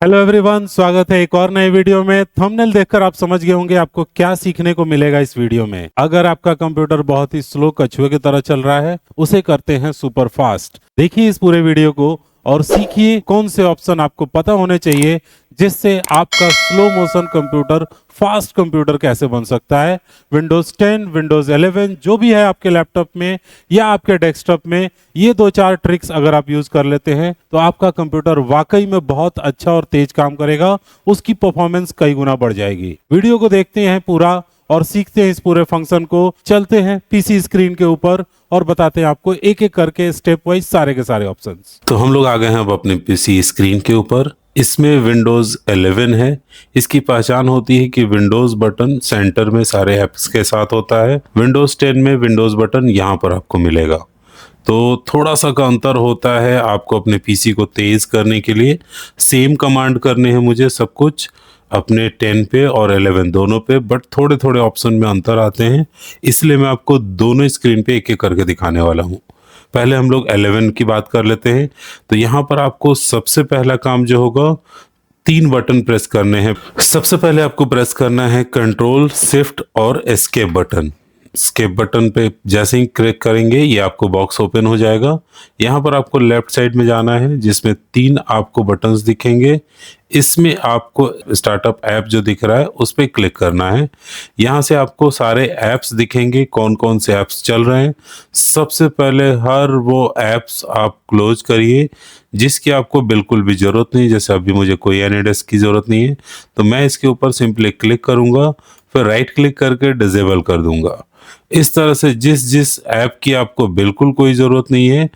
Hello everyone, स्वागत है एक और नए वीडियो में। थंबनेल देखकर आप समझ गए होंगे आपको क्या सीखने को मिलेगा इस वीडियो में। अगर आपका कंप्यूटर बहुत ही स्लो कछुए की तरह चल रहा है, उसे करते हैं सुपर फास्ट। देखिए इस पूरे वीडियो को और सीखिए कौन से ऑप्शन आपको पता होने चाहिए जिससे आपका slow motion computer fast computer कैसे बन सकता है। विंडोज 10, विंडोज 11 जो भी है आपके लैपटॉप में या आपके डेस्कटॉप में, ये दो चार ट्रिक्स अगर आप यूज कर लेते हैं तो आपका कंप्यूटर वाकई में बहुत अच्छा और तेज काम करेगा, उसकी परफॉर्मेंस कई गुना बढ़ जाएगी। वीडियो को देखते हैं पूरा और सीखते हैं इस पूरे फंक्शन को। चलते हैं पीसी स्क्रीन के ऊपर और बताते हैं आपको एक एक करके स्टेप वाइज सारे के सारे ऑप्शंस। तो हम लोग आ गए हैं अब अपने पीसी स्क्रीन के ऊपर। इसमें विंडोज़ 11 है। इसकी पहचान होती है कि विंडोज़ बटन सेंटर में सारे ऐप्स के साथ होता है। विंडोज़ 10 में विंडोज़ बटन यहाँ पर आपको मिलेगा। तो थोड़ा सा का अंतर होता है। आपको अपने पीसी को तेज़ करने के लिए सेम कमांड करने हैं मुझे सब कुछ अपने 10 पे और 11 दोनों पे, बट थोड़े थोड़े ऑप्शन में अंतर आते हैं, इसलिए मैं आपको दोनों स्क्रीन पे एक एक करके दिखाने वाला हूँ। पहले हम लोग 11 की बात कर लेते हैं। तो यहाँ पर आपको सबसे पहला काम जो होगा, 3 बटन प्रेस करने हैं। सबसे पहले आपको प्रेस करना है कंट्रोल, शिफ्ट और एस्केप बटन। एस्केप बटन पे जैसे ही क्लिक करेंगे ये आपको बॉक्स ओपन हो जाएगा। यहाँ पर आपको लेफ्ट साइड में जाना है जिसमें 3 आपको बटन्स दिखेंगे। इसमें आपको स्टार्टअप ऐप जो दिख रहा है उस पर क्लिक करना है। यहाँ से आपको सारे ऐप्स दिखेंगे, कौन कौन से ऐप्स चल रहे हैं। सबसे पहले हर वो ऐप्स आप क्लोज करिए जिसकी आपको बिल्कुल भी ज़रूरत नहीं। जैसे अभी मुझे कोई एनएडएस की ज़रूरत नहीं है तो मैं इसके ऊपर सिंपली क्लिक करूँगा, फिर राइट क्लिक करके डिसेबल कर दूंगा। इस तरह से जिस जिस ऐप की आपको बिल्कुल कोई ज़रूरत नहीं है,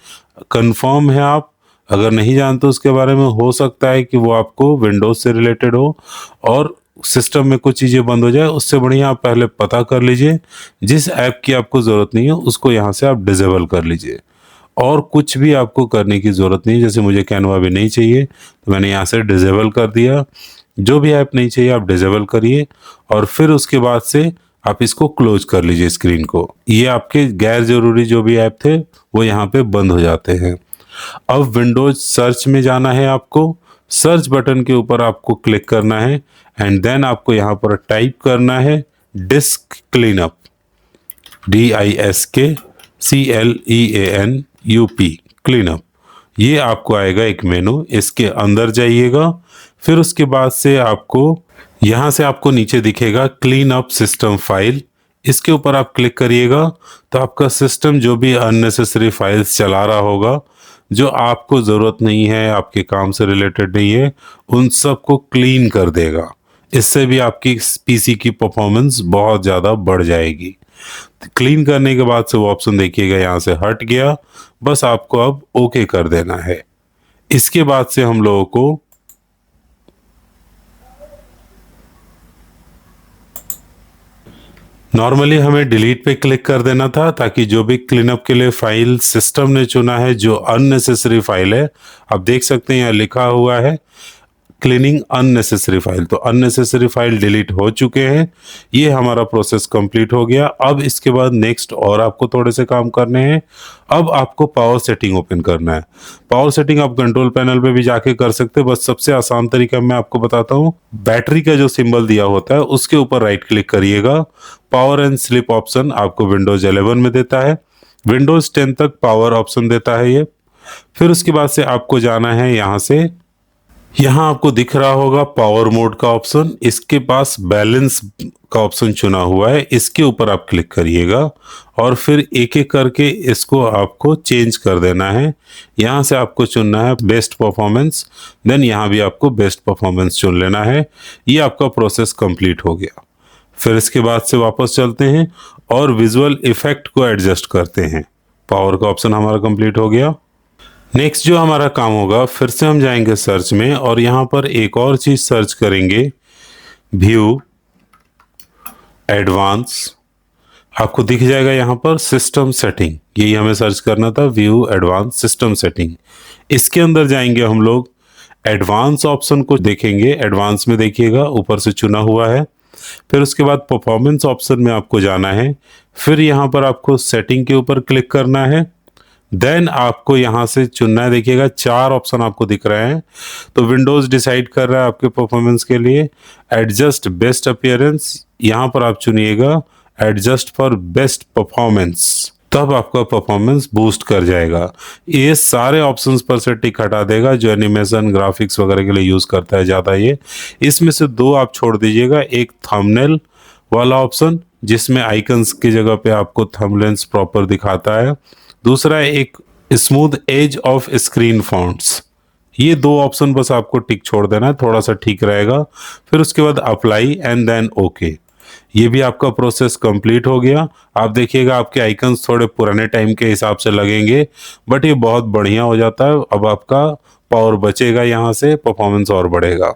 कंफर्म है आप अगर नहीं जानते उसके बारे में, हो सकता है कि वो आपको विंडोज से रिलेटेड हो और सिस्टम में कुछ चीज़ें बंद हो जाए, उससे बढ़िया आप पहले पता कर लीजिए। जिस ऐप की आपको ज़रूरत नहीं है उसको यहाँ से आप डिसेबल कर लीजिए और कुछ भी आपको करने की ज़रूरत नहीं। जैसे मुझे कैनवा भी नहीं चाहिए तो मैंने यहाँ से डिसेबल कर दिया। जो भी ऐप नहीं चाहिए आप डिसेबल करिए और फिर उसके बाद से आप इसको क्लोज कर लीजिए स्क्रीन को। ये आपके गैर ज़रूरी जो भी ऐप थे वो यहाँ पे बंद हो जाते हैं। अब विंडोज सर्च में जाना है आपको। सर्च बटन के ऊपर आपको क्लिक करना है एंड देन आपको यहाँ पर टाइप करना है डिस्क क्लीनअप, DISKCLEANUP क्लीनअप। ये आपको आएगा एक मेनू, इसके अंदर जाइएगा। फिर उसके बाद से आपको यहाँ से आपको नीचे दिखेगा क्लीन अप सिस्टम फाइल, इसके ऊपर आप क्लिक करिएगा तो आपका सिस्टम जो भी अननेसेसरी फाइल्स चला रहा होगा, जो आपको ज़रूरत नहीं है, आपके काम से रिलेटेड नहीं है, उन सब को क्लीन कर देगा। इससे भी आपकी पीसी की परफॉर्मेंस बहुत ज़्यादा बढ़ जाएगी। क्लीन करने के बाद से वो ऑप्शन देखिएगा यहाँ से हट गया। बस आपको अब ओके कर देना है। इसके बाद से हम लोगों को नॉर्मली हमें डिलीट पे क्लिक कर देना था ताकि जो भी क्लीनअप के लिए फाइल सिस्टम ने चुना है, जो अननेसेसरी फाइल है, आप देख सकते हैं यहाँ लिखा हुआ है क्लीनिंग अननेसेसरी फाइल, तो अननेसेसरी फाइल डिलीट हो चुके हैं। ये हमारा प्रोसेस कंप्लीट हो गया। अब इसके बाद नेक्स्ट और आपको थोड़े से काम करने हैं। अब आपको पावर सेटिंग ओपन करना है। पावर सेटिंग आप कंट्रोल पैनल पे भी जाके कर सकते हैं, बस सबसे आसान तरीका मैं आपको बताता हूँ। बैटरी का जो सिंबल दिया होता है उसके ऊपर राइट क्लिक करिएगा। पावर एंड स्लीप ऑप्शन आपको विंडोज 11 में देता है, विंडोज 10 तक पावर ऑप्शन देता है ये। फिर उसके बाद से आपको जाना है यहाँ से, यहाँ आपको दिख रहा होगा पावर मोड का ऑप्शन, इसके पास बैलेंस का ऑप्शन चुना हुआ है, इसके ऊपर आप क्लिक करिएगा और फिर एक एक करके इसको आपको चेंज कर देना है। यहाँ से आपको चुनना है बेस्ट परफॉर्मेंस, देन यहाँ भी आपको बेस्ट परफॉर्मेंस चुन लेना है। ये आपका प्रोसेस कंप्लीट हो गया। फिर इसके बाद से वापस चलते हैं और विजुअल इफेक्ट को एडजस्ट करते हैं। पावर का ऑप्शन हमारा कंप्लीट हो गया। नेक्स्ट जो हमारा काम होगा, फिर से हम जाएंगे सर्च में और यहाँ पर एक और चीज़ सर्च करेंगे, व्यू एडवांस। आपको दिख जाएगा यहाँ पर सिस्टम सेटिंग, यही हमें सर्च करना था, व्यू एडवांस सिस्टम सेटिंग। इसके अंदर जाएंगे हम लोग, एडवांस ऑप्शन को देखेंगे। एडवांस में देखिएगा ऊपर से चुना हुआ है। फिर उसके बाद परफॉर्मेंस ऑप्शन में आपको जाना है। फिर यहाँ पर आपको सेटिंग के ऊपर क्लिक करना है, देन आपको यहाँ से चुनना है। देखिएगा 4 ऑप्शन आपको दिख रहे हैं। तो विंडोज डिसाइड कर रहा है आपके परफॉर्मेंस के लिए। एडजस्ट बेस्ट अपीयरेंस, यहाँ पर आप चुनिएगा एडजस्ट फॉर बेस्ट परफॉर्मेंस, तब आपका परफॉर्मेंस बूस्ट कर जाएगा। ये सारे ऑप्शंस पर से टिक हटा देगा जो एनिमेशन ग्राफिक्स वगैरह के लिए यूज करता है ज़्यादा। ये इसमें से 2 आप छोड़ दीजिएगा। एक थंबनेल वाला ऑप्शन जिसमें आइकन्स की जगह पे आपको थंबनेल्स प्रॉपर दिखाता है। दूसरा है एक smooth edge of screen fonts. ये 2 ऑप्शन बस आपको टिक छोड़ देना है, थोड़ा सा ठीक रहेगा। फिर उसके बाद अप्लाई एंड देन ओके। ये भी आपका प्रोसेस कंप्लीट हो गया। आप देखिएगा आपके आइकन्स थोड़े पुराने टाइम के हिसाब से लगेंगे, बट ये बहुत बढ़िया हो जाता है। अब आपका पावर बचेगा, यहाँ से परफॉर्मेंस और बढ़ेगा।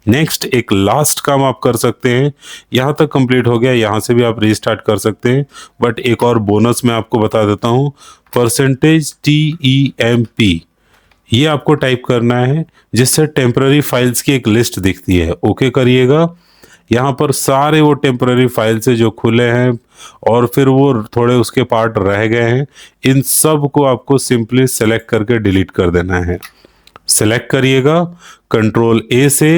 नेक्स्ट एक लास्ट काम आप कर सकते हैं। यहाँ तक कंप्लीट हो गया, यहाँ से भी आप रीस्टार्ट कर सकते हैं। बट एक और बोनस मैं आपको बता देता हूँ, %TEMP ये आपको टाइप करना है, जिससे टेम्पररी फाइल्स की एक लिस्ट दिखती है। ओके करिएगा। यहाँ पर सारे वो टेम्पररी फाइल्स है जो खुले हैं और फिर वो थोड़े उसके पार्ट रह गए हैं, इन सब को आपको सिंपली सेलेक्ट करके डिलीट कर देना है। सेलेक्ट करिएगा Ctrl+A से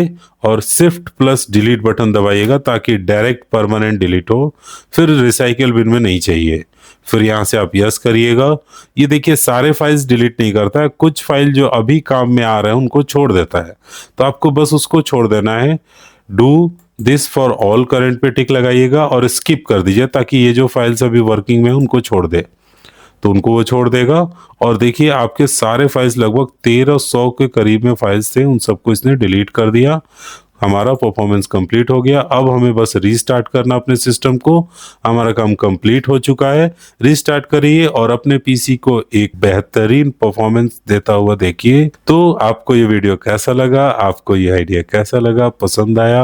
और Shift+ डिलीट बटन दबाइएगा ताकि डायरेक्ट परमानेंट डिलीट हो, फिर रिसाइकल बिन में नहीं चाहिए। फिर यहाँ से आप यस करिएगा। ये देखिए सारे फाइल्स डिलीट नहीं करता है, कुछ फाइल जो अभी काम में आ रहे हैं उनको छोड़ देता है, तो आपको बस उसको छोड़ देना है। Do this for all current पे टिक लगाइएगा और स्किप कर दीजिए ताकि ये जो फाइल्स अभी वर्किंग में है उनको छोड़ दे, तो उनको वो छोड़ देगा। और देखिए आपके सारे फाइल्स लगभग 1300 के करीब में फाइल्स थे, उन सबको इसने डिलीट कर दिया। हमारा परफॉर्मेंस कंप्लीट हो गया। अब हमें बस रीस्टार्ट करना अपने सिस्टम को। हमारा काम कंप्लीट हो चुका है। रीस्टार्ट करिए और अपने पीसी को एक बेहतरीन परफॉर्मेंस देता हुआ देखिए। तो आपको ये वीडियो कैसा लगा, आपको ये आइडिया कैसा लगा, पसंद आया?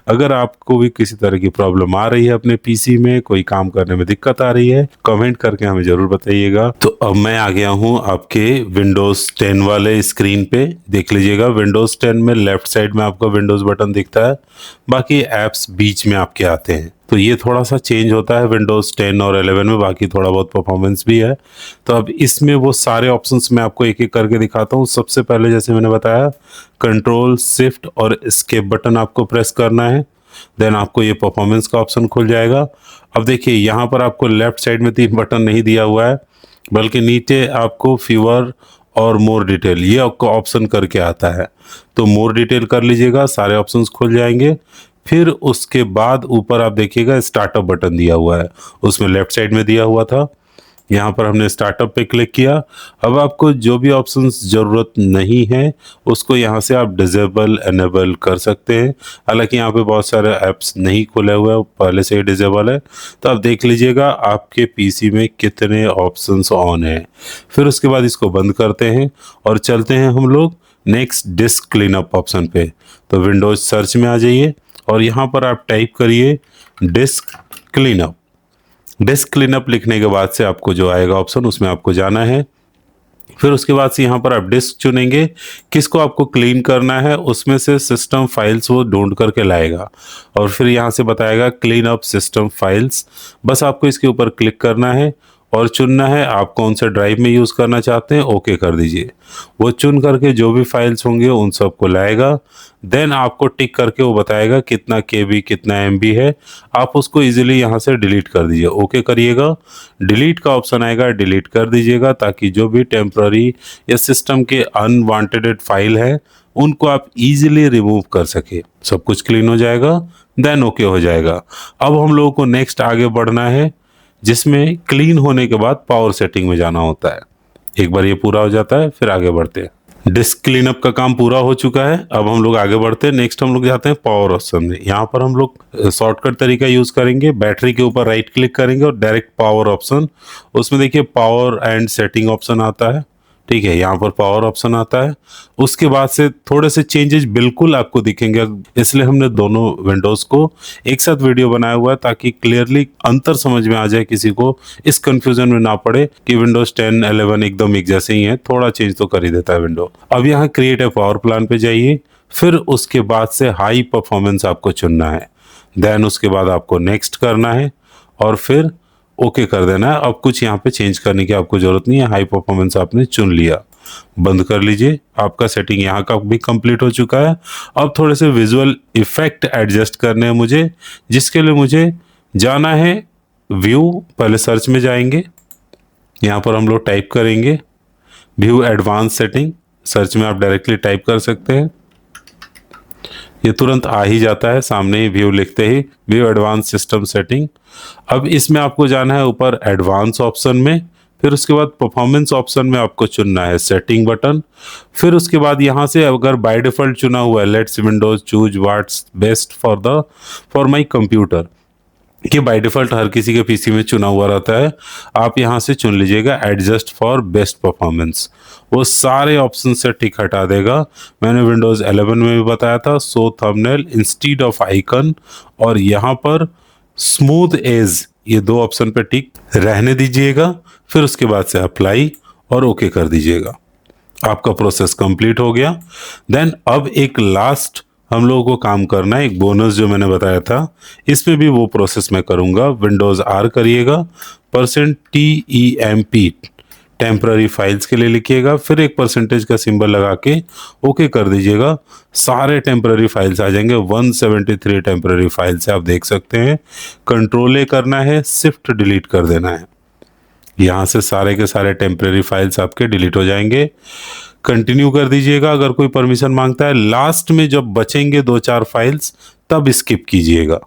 अगर आपको भी किसी तरह की प्रॉब्लम आ रही है अपने पीसी में, कोई काम करने में दिक्कत आ रही है, कमेंट करके हमें जरूर बताइएगा। तो अब मैं आ गया हूँ आपके विंडोज 10 वाले स्क्रीन पे। देख लीजिएगा विंडोज 10 में लेफ्ट साइड में आपका विंडोज बटन दिखता है, बाकी ऐप्स बीच में आपके आते हैं। तो ये थोड़ा सा चेंज होता है विंडोज 10 और 11 में, बाकी थोड़ा बहुत परफॉर्मेंस भी है। तो अब इसमें वो सारे ऑप्शंस मैं आपको एक एक करके दिखाता हूँ। सबसे पहले जैसे मैंने बताया, Ctrl, Shift और एस्केप बटन आपको प्रेस करना है। देन आपको ये परफॉर्मेंस का ऑप्शन खुल जाएगा। अब देखिए यहाँ पर आपको लेफ्ट साइड में 3 बटन नहीं दिया हुआ है, बल्कि नीचे आपको फीवर और मोर डिटेल ये आपको ऑप्शन करके आता है। तो मोर डिटेल कर लीजिएगा, सारे ऑप्शंस खुल जाएंगे। फिर उसके बाद ऊपर आप देखिएगा स्टार्टअप बटन दिया हुआ है, उसमें लेफ्ट साइड में दिया हुआ था। यहाँ पर हमने स्टार्टअप पे क्लिक किया। अब आपको जो भी ऑप्शंस ज़रूरत नहीं है उसको यहाँ से आप डिजेबल एनेबल कर सकते हैं। हालांकि यहाँ पे बहुत सारे ऐप्स नहीं खुले हुए हैं, पहले से ही डिजेबल है। तो आप देख लीजिएगा आपके पीसी में कितने ऑप्शंस ऑन हैं। फिर उसके बाद इसको बंद करते हैं और चलते हैं हम लोग नेक्स्ट डिस्क क्लीनअप ऑप्शन पे। तो विंडोज सर्च में आ जाइए और यहाँ पर आप टाइप करिए डिस्क क्लीनअप। डिस्क क्लीनअप लिखने के बाद से आपको जो आएगा ऑप्शन उसमें आपको जाना है। फिर उसके बाद से यहाँ पर आप डिस्क चुनेंगे, किसको आपको क्लीन करना है, उसमें से सिस्टम फाइल्स वो ढूंढ करके लाएगा और फिर यहाँ से बताएगा क्लीन अप सिस्टम फाइल्स। बस आपको इसके ऊपर क्लिक करना है और चुनना है आप कौन से ड्राइव में यूज़ करना चाहते हैं। ओके कर दीजिए। वो चुन करके जो भी फाइल्स होंगे उन सबको लाएगा। देन आपको टिक करके वो बताएगा कितना KB कितना MB है, आप उसको इजीली यहाँ से डिलीट कर दीजिए। ओके करिएगा। डिलीट का ऑप्शन आएगा, डिलीट कर दीजिएगा ताकि जो भी टेम्प्ररी या सिस्टम के अनवांटेड फाइल है उनको आप इजीली रिमूव कर सके। सब कुछ क्लीन हो जाएगा, देन ओके हो जाएगा। अब हम लोगों को नेक्स्ट आगे बढ़ना है, जिसमें क्लीन होने के बाद पावर सेटिंग में जाना होता है। एक बार ये पूरा हो जाता है फिर आगे बढ़ते हैं। डिस्क क्लीनअप का काम पूरा हो चुका है। अब हम लोग आगे बढ़ते हैं। नेक्स्ट हम लोग जाते हैं पावर ऑप्शन में। यहाँ पर हम लोग शॉर्टकट तरीका यूज करेंगे, बैटरी के ऊपर राइट क्लिक करेंगे और डायरेक्ट पावर ऑप्शन। उसमें देखिए पावर एंड सेटिंग ऑप्शन आता है, ठीक है। यहाँ पर पावर ऑप्शन आता है। उसके बाद से थोड़े से चेंजेस बिल्कुल आपको दिखेंगे, इसलिए हमने दोनों विंडोज को एक साथ वीडियो बनाया हुआ है ताकि क्लियरली अंतर समझ में आ जाए, किसी को इस कंफ्यूजन में ना पड़े कि विंडोज 10 11 एकदम एक जैसे ही है, थोड़ा चेंज तो कर ही देता है विंडो। अब यहाँ क्रिएट ए पावर प्लान पे जाइए, फिर उसके बाद से हाई परफॉर्मेंस आपको चुनना है। देन उसके बाद आपको नेक्स्ट करना है और फिर ओके कर देना है। अब कुछ यहाँ पे चेंज करने की आपको जरूरत नहीं है, हाई परफॉर्मेंस आपने चुन लिया, बंद कर लीजिए। आपका सेटिंग यहाँ का भी कंप्लीट हो चुका है। अब थोड़े से विजुअल इफेक्ट एडजस्ट करने हैं मुझे, जिसके लिए मुझे जाना है व्यू, पहले सर्च में जाएंगे, यहाँ पर हम लोग टाइप करेंगे व्यू एडवांस सेटिंग, सर्च में आप डायरेक्टली टाइप कर सकते हैं, ये तुरंत आ ही जाता है सामने ही, व्यू लिखते ही व्यू एडवांस सिस्टम सेटिंग। अब इसमें आपको जाना है ऊपर एडवांस ऑप्शन में, फिर उसके बाद परफॉर्मेंस ऑप्शन में आपको चुनना है सेटिंग बटन। फिर उसके बाद यहाँ से अगर बाय डिफॉल्ट चुना हुआ है let's Windows choose what's best for my computer, कि बाय डिफॉल्ट हर किसी के पीसी में चुना हुआ रहता है, आप यहाँ से चुन लीजिएगा एडजस्ट फॉर बेस्ट परफॉर्मेंस, वो सारे ऑप्शन से टिक हटा देगा। मैंने विंडोज 11 में भी बताया था show thumbnail instead of icon, और यहाँ पर स्मूथ एज, ये दो ऑप्शन पे टिक रहने दीजिएगा। फिर उसके बाद से अप्लाई और ओके कर दीजिएगा, आपका प्रोसेस कंप्लीट हो गया। देन अब एक लास्ट हम लोगों को काम करना है, एक बोनस जो मैंने बताया था, इसमें भी वो प्रोसेस मैं करूंगा। विंडोज आर करिएगा, %TEMP टेम्पररी फाइल्स के लिए लिखिएगा, फिर एक परसेंटेज का सिंबल लगा के ओके कर दीजिएगा। सारे टेम्पररी फाइल्स आ जाएंगे, 173 टेम्पररी फाइल्स है, आप देख सकते हैं। कंट्रोल ए करना है, शिफ्ट डिलीट कर देना है, यहाँ से सारे के सारे टेम्पररी फाइल्स आपके डिलीट हो जाएंगे। कंटिन्यू कर दीजिएगा अगर कोई परमिशन मांगता है। लास्ट में जब बचेंगे 2-4 फाइल्स तब स्किप कीजिएगा,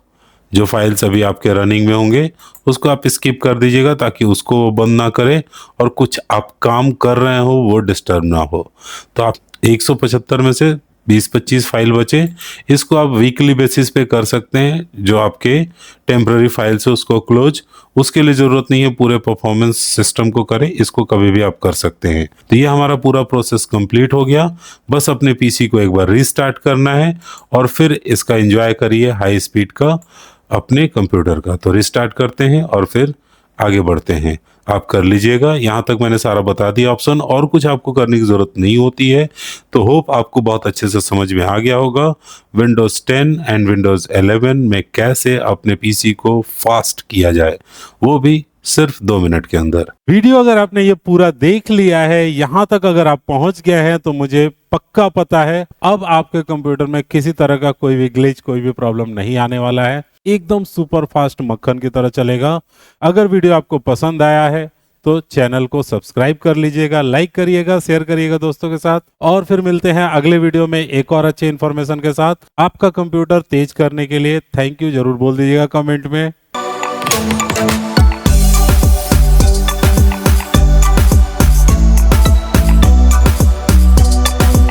जो फाइल्स अभी आपके रनिंग में होंगे उसको आप स्किप कर दीजिएगा, ताकि उसको वो बंद ना करे और कुछ आप काम कर रहे हो वो डिस्टर्ब ना हो। तो आप 175 में से 20-25 फाइल बचे, इसको आप वीकली बेसिस पे कर सकते हैं, जो आपके टेम्पररी फाइल्स है उसको क्लोज, उसके लिए ज़रूरत नहीं है पूरे परफॉर्मेंस सिस्टम को करें, इसको कभी भी आप कर सकते हैं। तो ये हमारा पूरा प्रोसेस कंप्लीट हो गया, बस अपने पीसी को एक बार रीस्टार्ट करना है और फिर इसका एंजॉय करिए हाई स्पीड का अपने कंप्यूटर का। तो रिस्टार्ट करते हैं और फिर आगे बढ़ते हैं, आप कर लीजिएगा। यहाँ तक मैंने सारा बता दिया ऑप्शन, और कुछ आपको करने की ज़रूरत नहीं होती है। तो होप आपको बहुत अच्छे से समझ में आ गया होगा विंडोज़ 10 एंड विंडोज़ 11 में कैसे अपने पीसी को फास्ट किया जाए, वो भी सिर्फ 2 मिनट के अंदर। वीडियो अगर आपने ये पूरा देख लिया है, यहाँ तक अगर आप पहुंच गए हैं, तो मुझे पक्का पता है अब आपके कंप्यूटर में किसी तरह का कोई भी ग्लिच, कोई भी प्रॉब्लम नहीं आने वाला है, एकदम सुपर फास्ट मक्खन की तरह चलेगा। अगर वीडियो आपको पसंद आया है तो चैनल को सब्सक्राइब कर लीजिएगा, लाइक करिएगा, शेयर करिएगा दोस्तों के साथ, और फिर मिलते हैं अगले वीडियो में एक और अच्छे इन्फॉर्मेशन के साथ। आपका कंप्यूटर तेज करने के लिए थैंक यू जरूर बोल दीजिएगा कमेंट में।